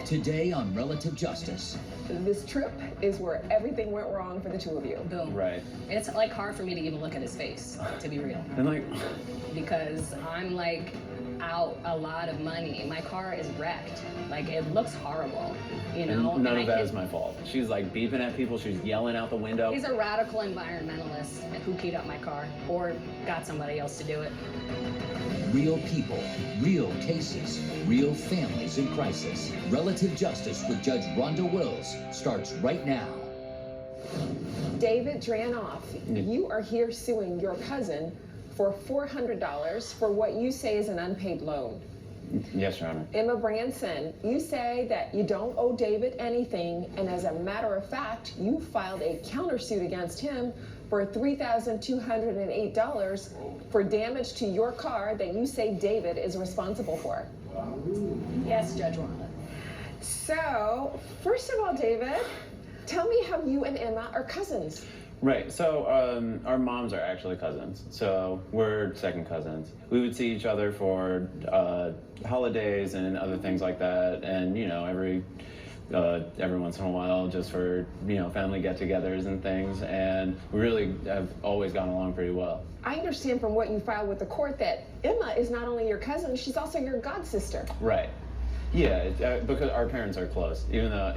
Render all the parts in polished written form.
Today on Relative Justice. This trip is where everything went wrong for the two of you. Boom. Right. It's like hard for me to even look at his face, to be real. And like, Because I'm like out a lot of money. My car is wrecked. Like it looks horrible, you know? none of that is my fault. She's like beeping at people. She's yelling out the window. He's a radical environmentalist who keyed up my car or got somebody else to do it. Real people, real cases, real families in crisis. Relative Justice with Judge Rhonda Wills starts right now. David Dranoff, you are here suing your cousin for $400 for what you say is an unpaid loan. Yes, Your Honor. Emma Branson, you say that you don't owe David anything, and as a matter of fact, you filed a countersuit against him for $3,208 for damage to your car that you say David is responsible for. Yes, Judge Rhonda. So, first of all, David, tell me how you and Emma are cousins. Right. So our moms are actually cousins. So we're second cousins. We would see each other for holidays and other things like that, and you know every once in a while just for family get-togethers and things. And we really have always gotten along pretty well. I understand from what you filed with the court that Emma is not only your cousin, she's also your god sister. Right. Yeah, because our parents are close, even though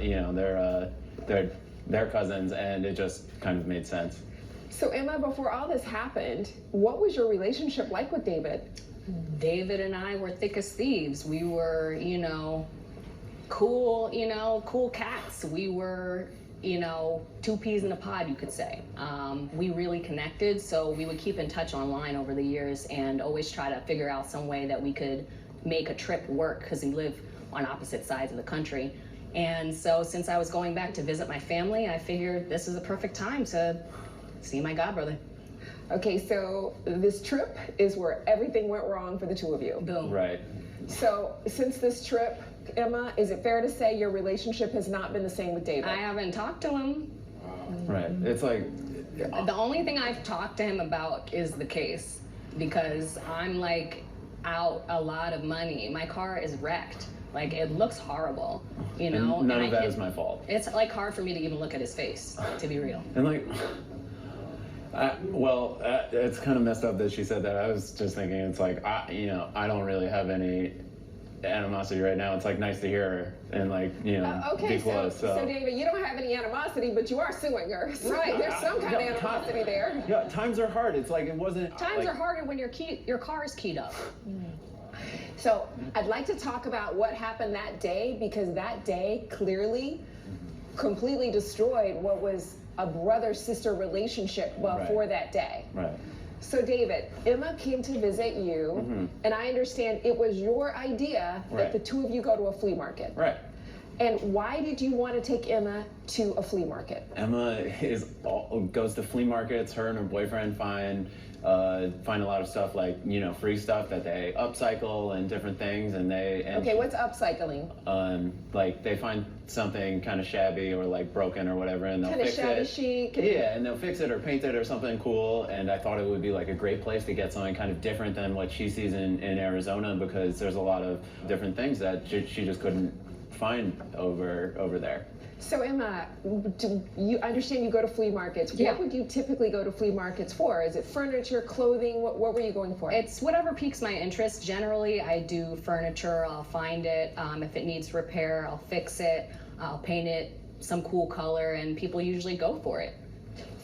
they're cousins, and it just kind of made sense. So Emma, before all this happened, what was your relationship like with David? David and I were thick as thieves. We were, cool cats. We were, two peas in a pod, you could say. We really connected, so we would keep in touch online over the years and always try to figure out some way that we could make a trip work because we live on opposite sides of the country. And so since I was going back to visit my family, I figured this is a perfect time to see my godbrother. Okay, so this trip is where everything went wrong for the two of you. Boom. Right. So since this trip, Emma, is it fair to say your relationship has not been the same with David? I haven't talked to him. Right. It's like... The only thing I've talked to him about is the case, because I'm like out a lot of money. My car is wrecked. Like, it looks horrible, And none of that is my fault. It's, like, hard for me to even look at his face, to be real. And, like, it's kind of messed up that she said that. I was just thinking, it's like, I don't really have any animosity right now. It's, like, nice to hear her and, like, okay, be close. So, David, you don't have any animosity, but you are suing her. So right. There's some kind of animosity there. Yeah, times are hard. It's like, it wasn't... Times are harder when your car is keyed up. So I'd like to talk about what happened that day, because that day clearly completely destroyed what was a brother-sister relationship before that day. Right. So David, Emma came to visit you, and I understand it was your idea that the two of you go to a flea market. Right. And why did you want to take Emma to a flea market? Emma goes to flea markets. Her and her boyfriend find a lot of stuff like free stuff that they upcycle and different things, and what's upcycling? Like they find something kind of shabby or like broken or whatever, and they'll fix it. Kind of shabby chic. Yeah, and they'll fix it or paint it or something cool. And I thought it would be like a great place to get something kind of different than what she sees in Arizona, because there's a lot of different things that she just couldn't find over there. So Emma, you understand you go to flea markets. Yeah. What would you typically go to flea markets for? Is it furniture, clothing? What were you going for? It's whatever piques my interest. Generally, I do furniture. I'll find it. If it needs repair, I'll fix it. I'll paint it some cool color, and people usually go for it.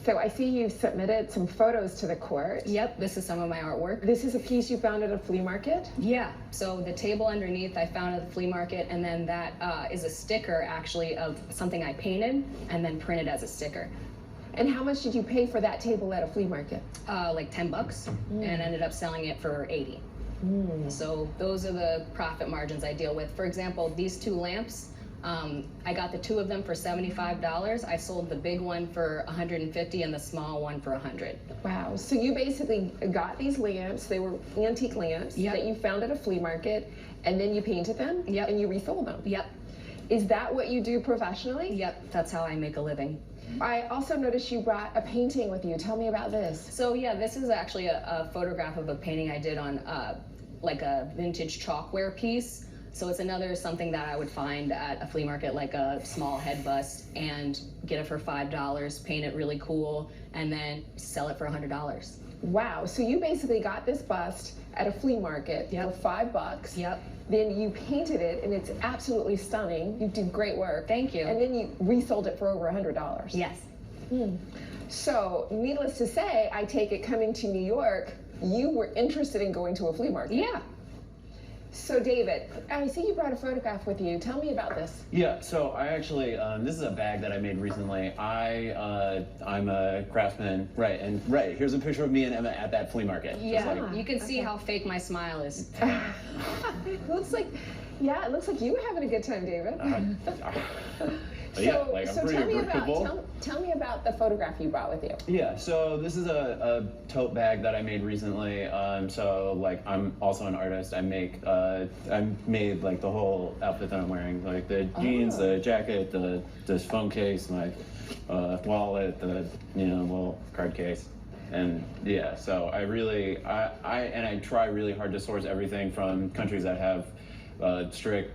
So I see you've submitted some photos to the court. Yep, this is some of my artwork. This is a piece you found at a flea market? Yeah, so the table underneath I found at the flea market, and then that is a sticker actually of something I painted and then printed as a sticker. And how much did you pay for that table at a flea market? Like $10, and ended up selling it for $80. So those are the profit margins I deal with. For example, these two lamps, I got the two of them for $75. I sold the big one for $150 and the small one for $100. Wow. So you basically got these lamps. They were antique lamps that you found at a flea market, and then you painted them and you resold them. Yep. Is that what you do professionally? Yep, that's how I make a living. I also noticed you brought a painting with you. Tell me about this. So yeah, this is actually a photograph of a painting I did on like a vintage chalkware piece. So it's another something that I would find at a flea market, like a small head bust, and get it for $5, paint it really cool, and then sell it for $100. Wow. So you basically got this bust at a flea market for $5. Yep. Then you painted it, and it's absolutely stunning. You did great work. Thank you. And then you resold it for over $100. Yes. So, needless to say, I take it coming to New York, you were interested in going to a flea market. Yeah. So, David, I see you brought a photograph with you. Tell me about this. Yeah, so I actually, this is a bag that I made recently. I'm a craftsman, and here's a picture of me and Emma at that flea market. Yeah, you can see how fake my smile is. It looks like, it looks like you were having a good time, David. Tell me about the photograph you brought with you. Yeah, so this is a tote bag that I made recently. I'm also an artist. I made like the whole outfit that I'm wearing, like the jeans, the jacket, this phone case, my wallet, the little card case. And yeah, so I try really hard to source everything from countries that have strict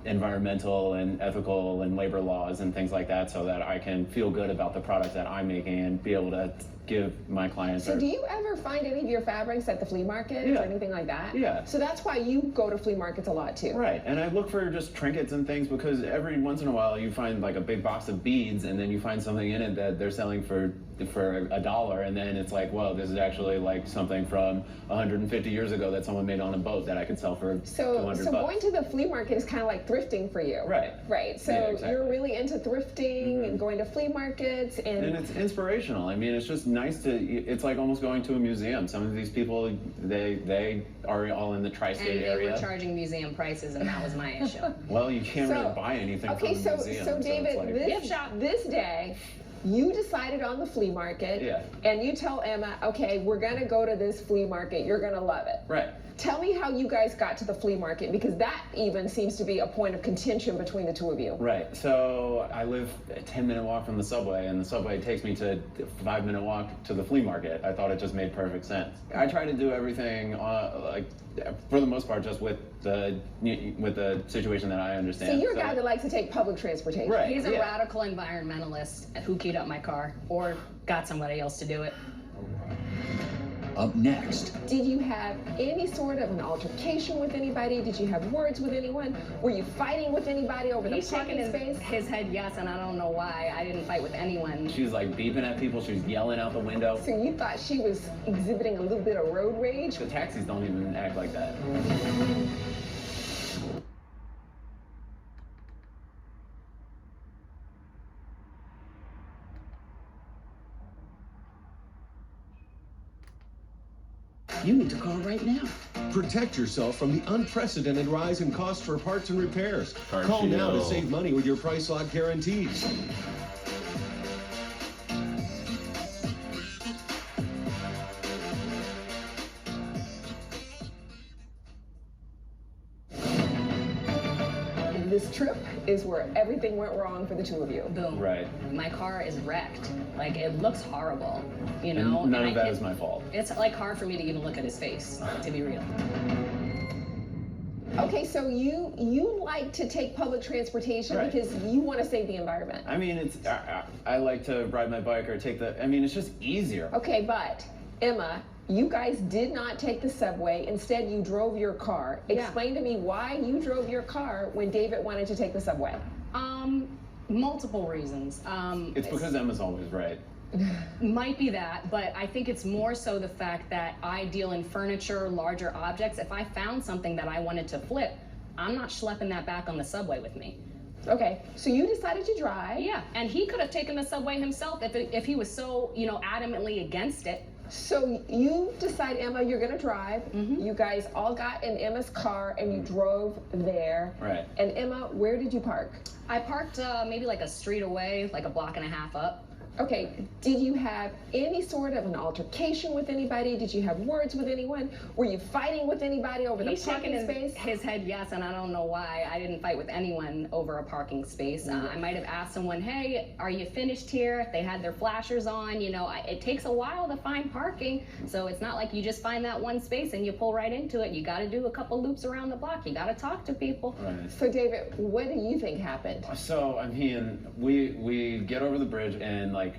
environmental and ethical and labor laws and things like that, so that I can feel good about the product that I'm making and be able to give my clients. So do you ever find any of your fabrics at the flea market or anything like that? Yeah. So that's why you go to flea markets a lot too. Right, and I look for just trinkets and things, because every once in a while you find like a big box of beads, and then you find something in it that they're selling for $1, and then it's like, well, this is actually like something from 150 years ago that someone made on a boat that I could sell for $200. So going to the flea market is kind of like thrifting for you. Right. Right. So exactly. You're really into thrifting and going to flea markets, and it's inspirational. I mean, it's just nice it's like almost going to a museum. Some of these people, they are all in the tri-state area. And they were charging museum prices, and that was my issue. Well, you can't really buy anything from a museum. So David, like, this day, you decided on the flea market, and you tell Emma, okay, we're gonna go to this flea market, you're gonna love it. Right. Tell me how you guys got to the flea market, because that even seems to be a point of contention between the two of you. Right. So I live a 10-minute walk from the subway, and the subway takes me to a 5-minute walk to the flea market. I thought it just made perfect sense. I try to do everything for the most part just with the situation that I understand. So you're a guy that likes to take public transportation. Right. He's a radical environmentalist who keyed up my car or got somebody else to do it. Up next, did you have any sort of an altercation with anybody? Did you have words with anyone? Were you fighting with anybody over the parking space? His head, yes, and I don't know why. I didn't fight with anyone. She was like beeping at people. She was yelling out the window. So you thought she was exhibiting a little bit of road rage? The taxis don't even act like that. You need to call right now. Protect yourself from the unprecedented rise in costs for parts and repairs. Call now to save money with your price lock guarantees. This trip is where everything went wrong for the two of you. Boom. Right. My car is wrecked. Like, it looks horrible, you know? And none of that is my fault. It's like hard for me to even look at his face, to be real. Okay, so you like to take public transportation because you want to save the environment. I mean, I like to ride my bike or it's just easier. Okay, but Emma, you guys did not take the subway. Instead, you drove your car. Explain to me why you drove your car when David wanted to take the subway. Multiple reasons. It's because Emma's always right. Might be that, but I think it's more so the fact that I deal in furniture, larger objects. If I found something that I wanted to flip, I'm not schlepping that back on the subway with me. Okay, so you decided to drive. Yeah, and he could have taken the subway himself if he was so, adamantly against it. So you decide, Emma, you're gonna drive. You guys all got in Emma's car and you drove there. Right. And Emma, where did you park? I parked maybe like a street away, like a block and a half up. Okay, did you have any sort of an altercation with anybody? Did you have words with anyone? Were you fighting with anybody over the He's shaking parking space? his head yes, and I don't know why. I didn't fight with anyone over a parking space. I might have asked someone, hey, are you finished here? If they had their flashers on, you know, it takes a while to find parking, so it's not like you just find that one space and you pull right into it. You got to do a couple loops around the block. You got to talk to people. Right. So David, what do you think happened? So I mean, we get over the bridge and like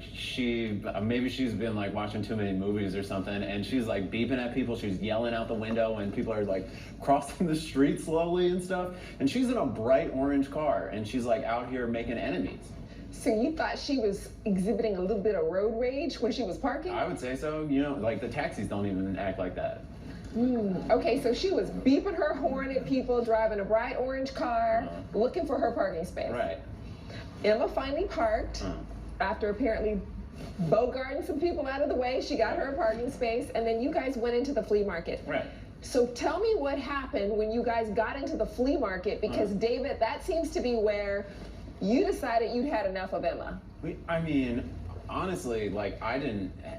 maybe she's been like watching too many movies or something, and she's like beeping at people. She's yelling out the window, and people are like crossing the street slowly and stuff. And she's in a bright orange car, and she's like out here making enemies. So you thought she was exhibiting a little bit of road rage when she was parking? I would say so. You know, like the taxis don't even act like that. Okay, so she was beeping her horn at people, driving a bright orange car, looking for her parking space. Right. Emma finally parked after apparently bogarting some people out of the way. She got her a parking space, and then you guys went into the flea market. Right. So tell me what happened when you guys got into the flea market, because David, that seems to be where you decided you'd had enough of Emma. I mean, honestly, like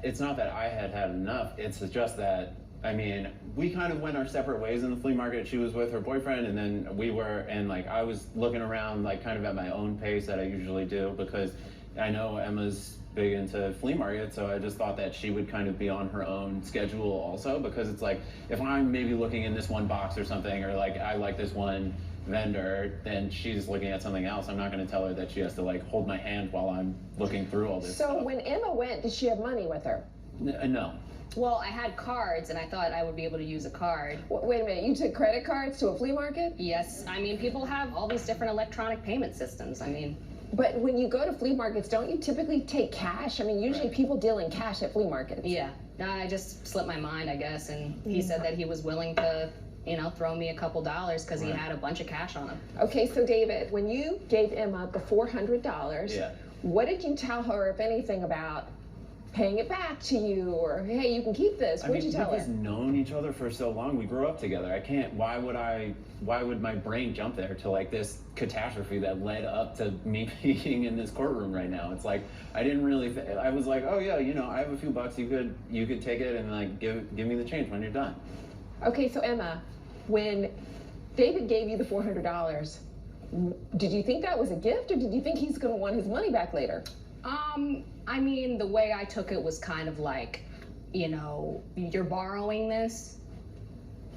it's not that I had enough, it's just that, I mean, we kind of went our separate ways in the flea market. She was with her boyfriend, and then I was looking around like kind of at my own pace that I usually do, because I know Emma's big into flea market, so I just thought that she would kind of be on her own schedule also, because it's like, if I'm maybe looking in this one box or something, or like I like this one vendor, then she's looking at something else. I'm not going to tell her that she has to like hold my hand while I'm looking through all this So stuff. when Emma went, did she have money with her? No. Well, I had cards, and I thought I would be able to use a card. Wait a minute, you took credit cards to a flea market? Yes, I mean, people have all these different electronic payment systems. I mean, But when you go to flea markets, don't you typically take cash? I mean, usually people deal in cash at flea markets. yeah. No, I just slipped my mind, I guess, and he said that he was willing to, you know, throw me a couple dollars because he had a bunch of cash on him. Okay, so David, when you gave Emma the $400, what did you tell her, if anything, about paying it back to you, or hey, you can keep this? What did you tell we've her? just known each other for so long. We grew up together. I can't. Why would my brain jump there to like this catastrophe that led up to me being in this courtroom right now? It's like I didn't really. I was like, oh yeah, you know, I have a few bucks. You could take it and like give me the change when you're done. Okay, so Emma, when David gave you the $400, did you think that was a gift, or did you think he's going to want his money back later? I mean, the way I took it was kind of like, you know, you're borrowing this.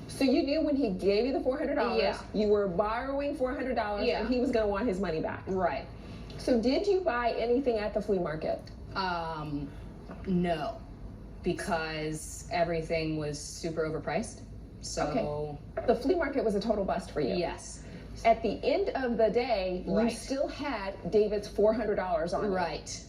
So you knew when he gave you the $400, Yeah. you were borrowing $400, Yeah. and he was going to want his money back. Right. So did you buy anything at the flea market? No, because everything was super overpriced. So, The flea market was a total bust for you. yes. At the end of the day, you Right. still had David's $400 on you. Right.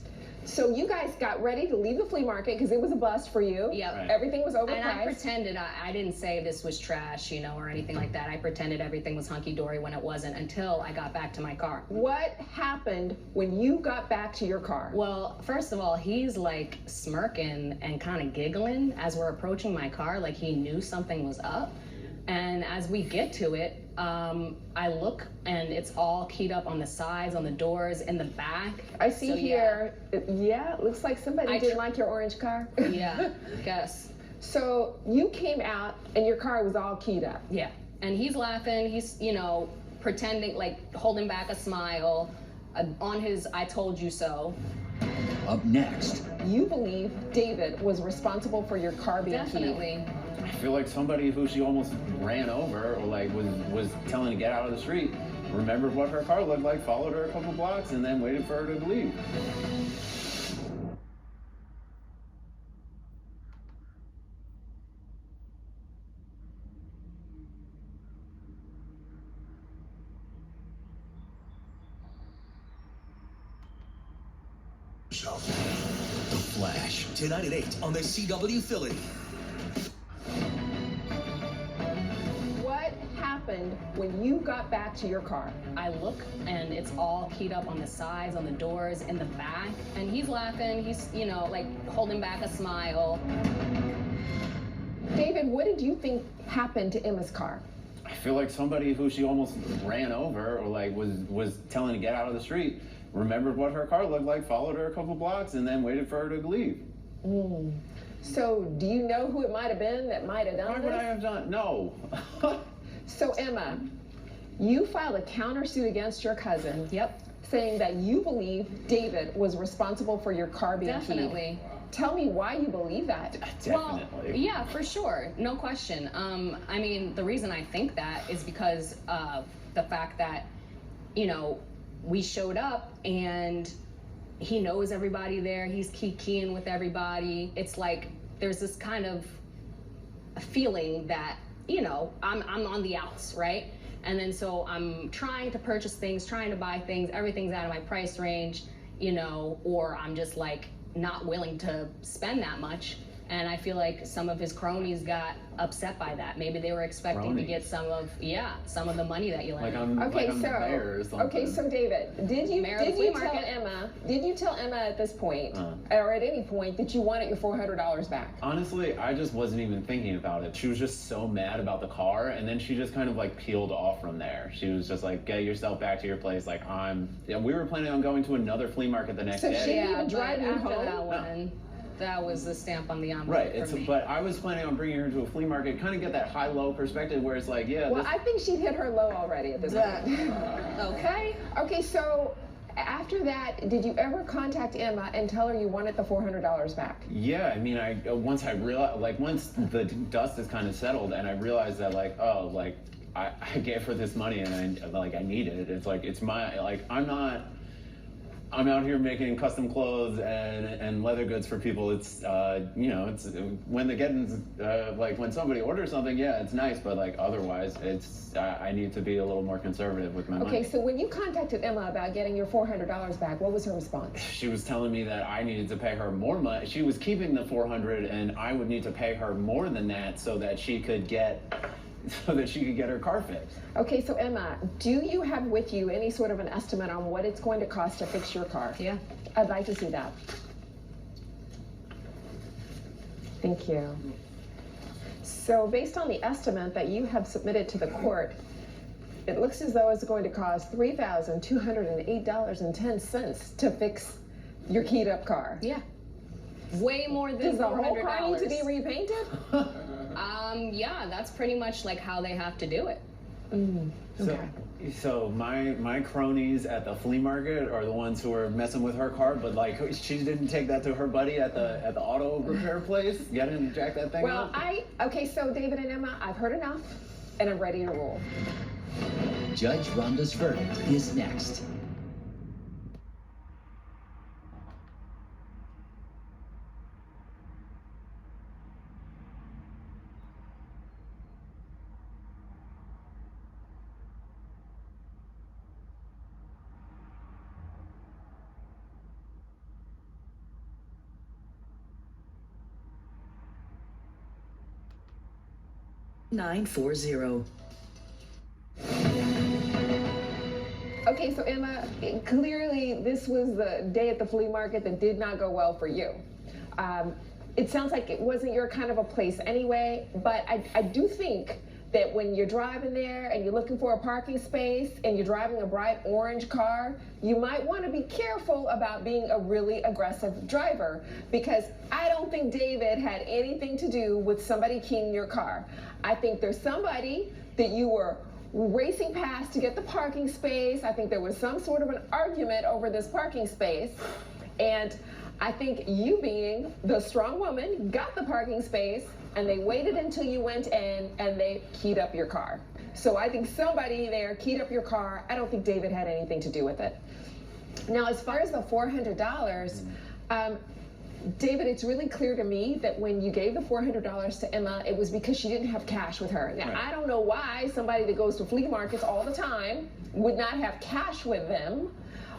So you guys got ready to leave the flea market because it was a bust for you. Yep. Right. Everything was overpriced. And I pretended, I didn't say this was trash, you know, or anything like that. I pretended everything was hunky-dory when it wasn't, until I got back to my car. What happened when you got back to your car? Well, first of all, he's like smirking and kind of giggling as we're approaching my car, like he knew something was up. And as we get to it, I look, and it's all keyed up on the sides, on the doors, in the back. I see So, here, it looks like somebody didn't like your orange car. Yeah, guess. So you came out and your car was all keyed up. Yeah. And he's laughing, he's, you know, pretending, like holding back a smile on his I told you so. Up next, You believe David was responsible for your car being keyed. Definitely. I feel like somebody who she almost ran over, or like was telling to get out of the street, remembered what her car looked like, followed her a couple blocks, and then waited for her to leave. The Flash, tonight at 8 on the CW Philly. What happened when you got back to your car? I look, and it's all keyed up on the sides, on the doors, in the back. And he's laughing, he's, you know, like holding back a smile. David, what did you think happened to Emma's car? I feel like somebody who she almost ran over, or like was telling to get out of the street, remembered what her car looked like, followed her a couple blocks, and then waited for her to leave. So do you know who it might have been that might have done Why this? would I have done? No. So Emma, you filed a countersuit against your cousin. Yep. Saying that you believe David was responsible for your car being keyed. Definitely. Tell me why you believe that. Well, Definitely. yeah, for sure, no question. I mean, the reason I think that is because of the fact that, you know, we showed up and he knows everybody there. He's keying with everybody. It's like there's this kind of feeling that, you know, I'm on the outs, right? And then so I'm trying to purchase things, trying to buy things, everything's out of my price range, you know, or I'm just like not willing to spend that much. And I feel like some of his cronies got upset by that. Maybe they were expecting to get some of the money that you lent. Like I'm Okay, the mayor or something. okay, so David, did you Mayor of the flea tell market. Emma? Did you tell Emma at this point, or at any point, that you wanted your $400 back? Honestly, I just wasn't even thinking about it. She was just so mad about the car, and then she just kind of like peeled off from there. She was just like, get yourself back to your place. Like we were planning on going to another flea market the next So day. she didn't Yeah, even but drive you after home? that one, that was the stamp on the envelope. Right, for me. but I was planning on bringing her to a flea market, kind of get that high-low perspective where it's like, yeah, Well, this, I think she'd hit her low already at this point. Okay. Okay, so after that, did you ever contact Emma and tell her you wanted the $400 back? yeah. I mean, once I realized, like, once the dust is kind of settled, and I realized that, like, oh, like, I gave her this money, and I need it. It's like it's my I'm out here making custom clothes and leather goods for people. It's you know, it's when the getting's like when somebody orders something, yeah, it's nice, but like otherwise, it's I need to be a little more conservative with my money. Okay, so when you contacted Emma about getting your $400 back, what was her response? She was telling me that I needed to pay her more money. She was keeping the $400, and I would need to pay her more than that so that she could get her car fixed. Okay, so Emma, do you have with you any sort of an estimate on what it's going to cost to fix your car? Yeah. I'd like to see that. Thank you. So based on the estimate that you have submitted to the court, it looks as though it's going to cost $3,208.10 to fix your keyed up car. Yeah. Way more than Does the whole $400. car need to be repainted? Yeah, that's pretty much like how they have to do it. So my cronies at the flea market are the ones who are messing with her car, but like she didn't take that to her buddy at the auto repair place, get him to jack that thing Well, up. okay, so David and Emma, I've heard enough, and I'm ready to rule. Judge Rhonda's verdict is next. Okay, so Emma, clearly this was the day at the flea market that did not go well for you. It sounds like it wasn't your kind of a place anyway, but I do think that when you're driving there and you're looking for a parking space and you're driving a bright orange car, you might want to be careful about being a really aggressive driver, because I don't think David had anything to do with somebody keying your car. I think there's somebody that you were racing past to get the parking space. I think there was some sort of an argument over this parking space, and I think you, being the strong woman, got the parking space, and they waited until you went in and they keyed up your car. So I think somebody there keyed up your car. I don't think David had anything to do with it. Now, as far as the $400, David, it's really clear to me that when you gave the $400 to Emma, it was because she didn't have cash with her. Now, I don't know why somebody that goes to flea markets all the time would not have cash with them.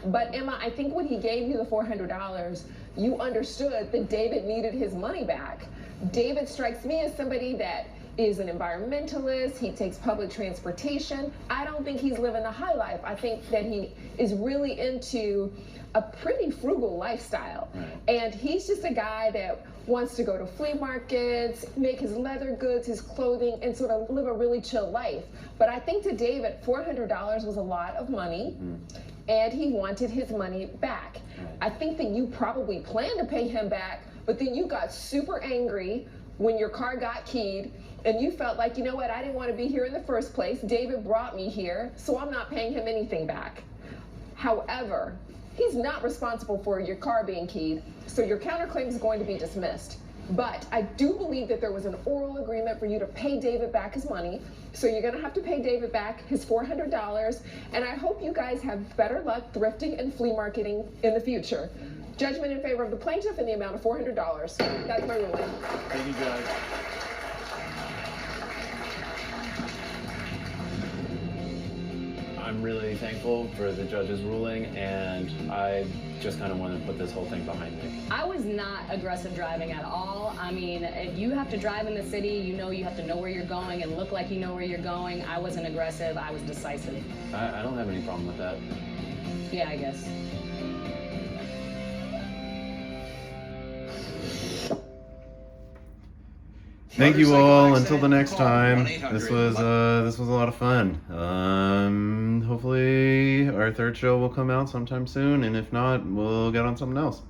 But Emma, I think when he gave you the $400, you understood that David needed his money back. David strikes me as somebody that is an environmentalist. He takes public transportation. I don't think he's living the high life. I think that he is really into a pretty frugal lifestyle. Right. And he's just a guy that wants to go to flea markets, make his leather goods, his clothing, and sort of live a really chill life. But I think to David, $400 was a lot of money, and he wanted his money back. Right. I think that you probably planned to pay him back, but then you got super angry when your car got keyed, and you felt like, you know what, I didn't want to be here in the first place. David brought me here, so I'm not paying him anything back. However, he's not responsible for your car being keyed, so your counterclaim is going to be dismissed. But I do believe that there was an oral agreement for you to pay David back his money, so you're going to have to pay David back his $400, and I hope you guys have better luck thrifting and flea marketing in the future. Judgment in favor of the plaintiff in the amount of $400. That's my ruling. Thank you, Judge. I'm really thankful for the judge's ruling, and I just kind of want to put this whole thing behind me. I was not aggressive driving at all. I mean, if you have to drive in the city, you have to know where you're going and look like you know where you're going. I wasn't aggressive, I was decisive. I don't have any problem with that. Yeah, I guess. Thank you all. Motorcycle Until the next accident, time. call This 1-800. was a lot of fun. Hopefully our third show will come out sometime soon, and if not, we'll get on something else.